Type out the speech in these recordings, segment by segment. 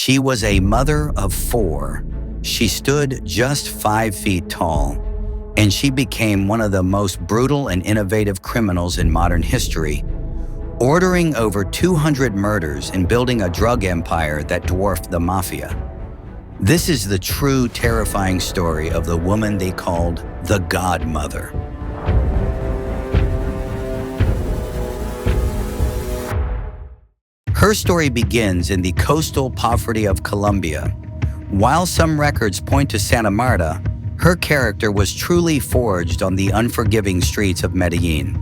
She was a mother of 4. She stood just 5 feet tall, and she became one of the most brutal and innovative criminals in modern history, ordering over 200 murders and building a drug empire that dwarfed the mafia. This is the true terrifying story of the woman they called the godmother. Her story begins in the coastal poverty of Colombia. While some records point to Santa Marta, her character was truly forged on the unforgiving streets of Medellin.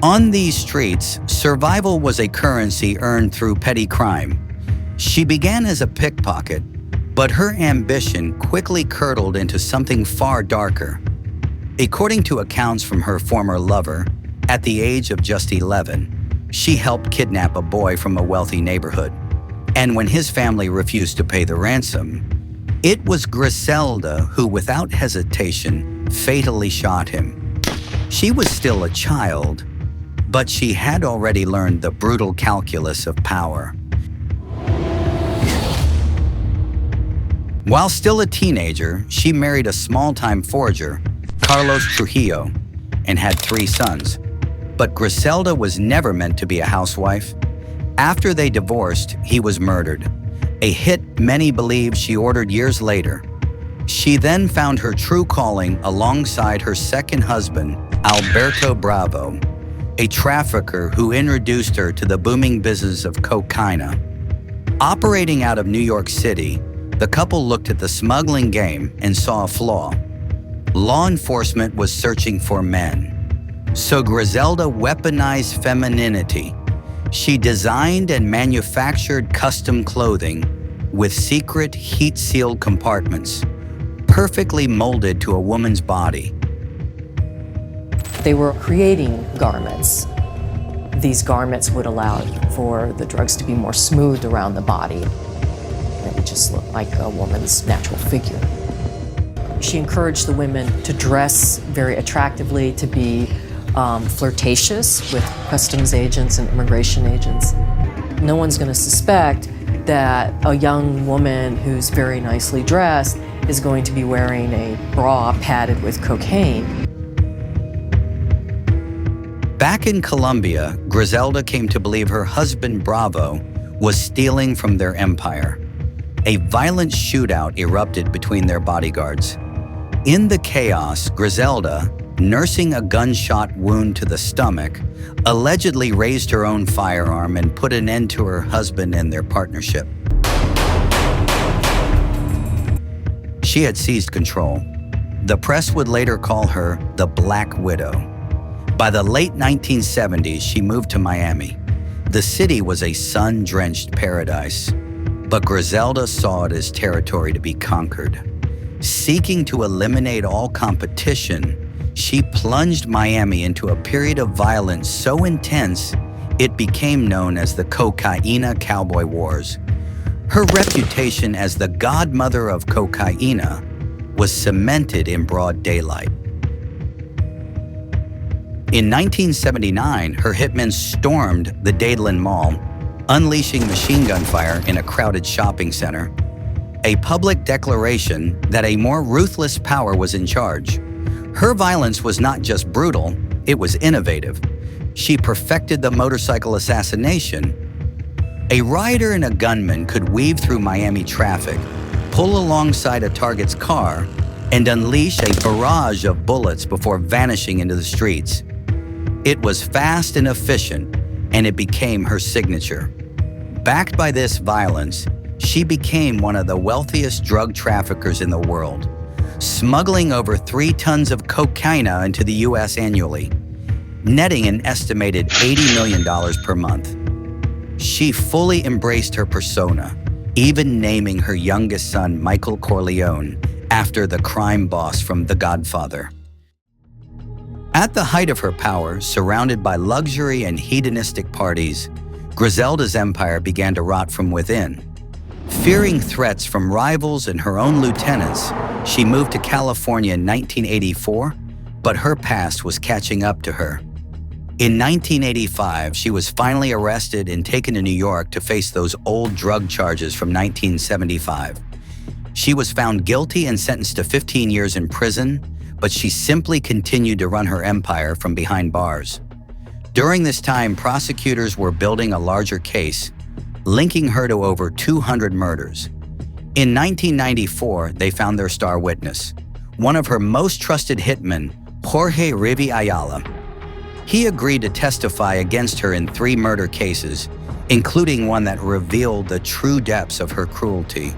On these streets, survival was a currency earned through petty crime. She began as a pickpocket, but her ambition quickly curdled into something far darker. According to accounts from her former lover, at the age of just 11, she helped kidnap a boy from a wealthy neighborhood. And when his family refused to pay the ransom, it was Griselda who, without hesitation, fatally shot him. She was still a child, but she had already learned the brutal calculus of power. While still a teenager, she married a small-time forger, Carlos Trujillo, and had 3 sons. But Griselda was never meant to be a housewife. After they divorced, he was murdered, a hit many believe she ordered years later. She then found her true calling alongside her second husband, Alberto Bravo, a trafficker who introduced her to the booming business of cocaine. Operating out of New York City, the couple looked at the smuggling game and saw a flaw. Law enforcement was searching for men. So Griselda weaponized femininity. She designed and manufactured custom clothing with secret heat-sealed compartments, perfectly molded to a woman's body. They were creating garments. These garments would allow for the drugs to be more smoothed around the body. It would just look like a woman's natural figure. She encouraged the women to dress very attractively, to be flirtatious with customs agents and immigration agents. No one's going to suspect that a young woman who's very nicely dressed is going to be wearing a bra padded with cocaine. Back in Colombia, Griselda came to believe her husband Bravo was stealing from their empire. A violent shootout erupted between their bodyguards. In the chaos, Griselda, nursing a gunshot wound to the stomach, allegedly raised her own firearm and put an end to her husband and their partnership. She had seized control. The press would later call her the Black Widow. By the late 1970s, she moved to Miami. The city was a sun-drenched paradise, but Griselda saw it as territory to be conquered. Seeking to eliminate all competition, she plunged Miami into a period of violence so intense, it became known as the Cocaine Cowboy Wars. Her reputation as the godmother of cocaine was cemented in broad daylight. In 1979, her hitmen stormed the Dadeland Mall, unleashing machine gun fire in a crowded shopping center, a public declaration that a more ruthless power was in charge. Her violence was not just brutal, it was innovative. She perfected the motorcycle assassination. A rider and a gunman could weave through Miami traffic, pull alongside a target's car, and unleash a barrage of bullets before vanishing into the streets. It was fast and efficient, and it became her signature. Backed by this violence, she became one of the wealthiest drug traffickers in the world, smuggling over 3 tons of cocaine into the U.S. annually, netting an estimated $80 million per month. She fully embraced her persona, even naming her youngest son Michael Corleone after the crime boss from The Godfather. At the height of her power, surrounded by luxury and hedonistic parties, Griselda's empire began to rot from within. Fearing threats from rivals and her own lieutenants, she moved to California in 1984, but her past was catching up to her. In 1985, she was finally arrested and taken to New York to face those old drug charges from 1975. She was found guilty and sentenced to 15 years in prison, but she simply continued to run her empire from behind bars. During this time, prosecutors were building a larger case, linking her to over 200 murders. In 1994, they found their star witness, one of her most trusted hitmen, Jorge Rivi Ayala. He agreed to testify against her in 3 murder cases, including one that revealed the true depths of her cruelty.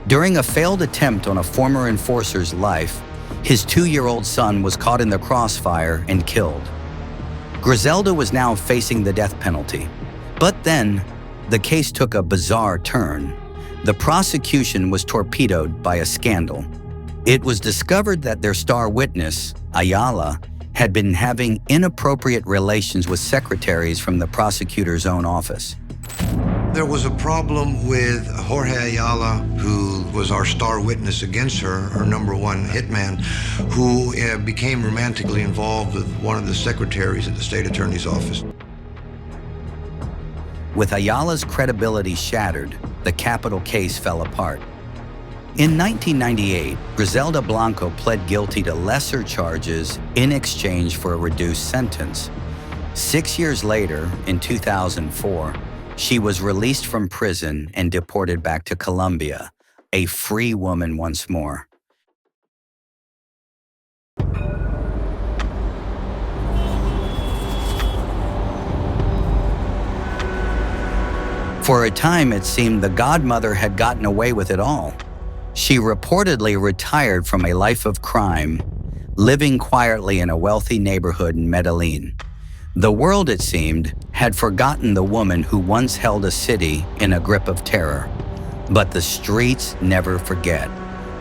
During a failed attempt on a former enforcer's life, his 2-year-old son was caught in the crossfire and killed. Griselda was now facing the death penalty. But then, the case took a bizarre turn. The prosecution was torpedoed by a scandal. It was discovered that their star witness, Ayala, had been having inappropriate relations with secretaries from the prosecutor's own office. There was a problem with Jorge Ayala, who was our star witness against her #1 hitman, who became romantically involved with one of the secretaries at the state attorney's office. With Ayala's credibility shattered, the capital case fell apart. In 1998, Griselda Blanco pled guilty to lesser charges in exchange for a reduced sentence. 6 years later, in 2004, she was released from prison and deported back to Colombia, a free woman once more. For a time, it seemed the godmother had gotten away with it all. She reportedly retired from a life of crime, living quietly in a wealthy neighborhood in Medellin. The world, it seemed, had forgotten the woman who once held a city in a grip of terror. But the streets never forget.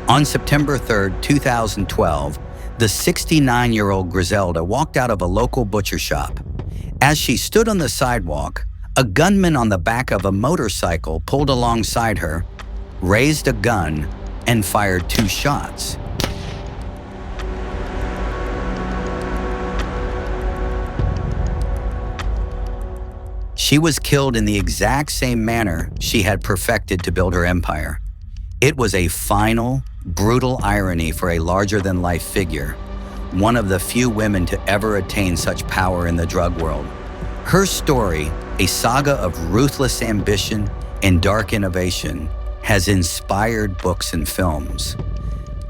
On September 3, 2012, the 69-year-old Griselda walked out of a local butcher shop. As she stood on the sidewalk, a gunman on the back of a motorcycle pulled alongside her, raised a gun, and fired 2 shots. She was killed in the exact same manner she had perfected to build her empire. It was a final, brutal irony for a larger-than-life figure, one of the few women to ever attain such power in the drug world. Her story, a saga of ruthless ambition and dark innovation, has inspired books and films.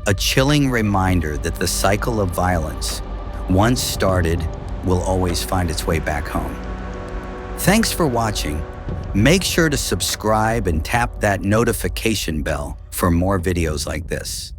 A chilling reminder that the cycle of violence, once started, will always find its way back home. Thanks for watching. Make sure to subscribe and tap that notification bell for more videos like this.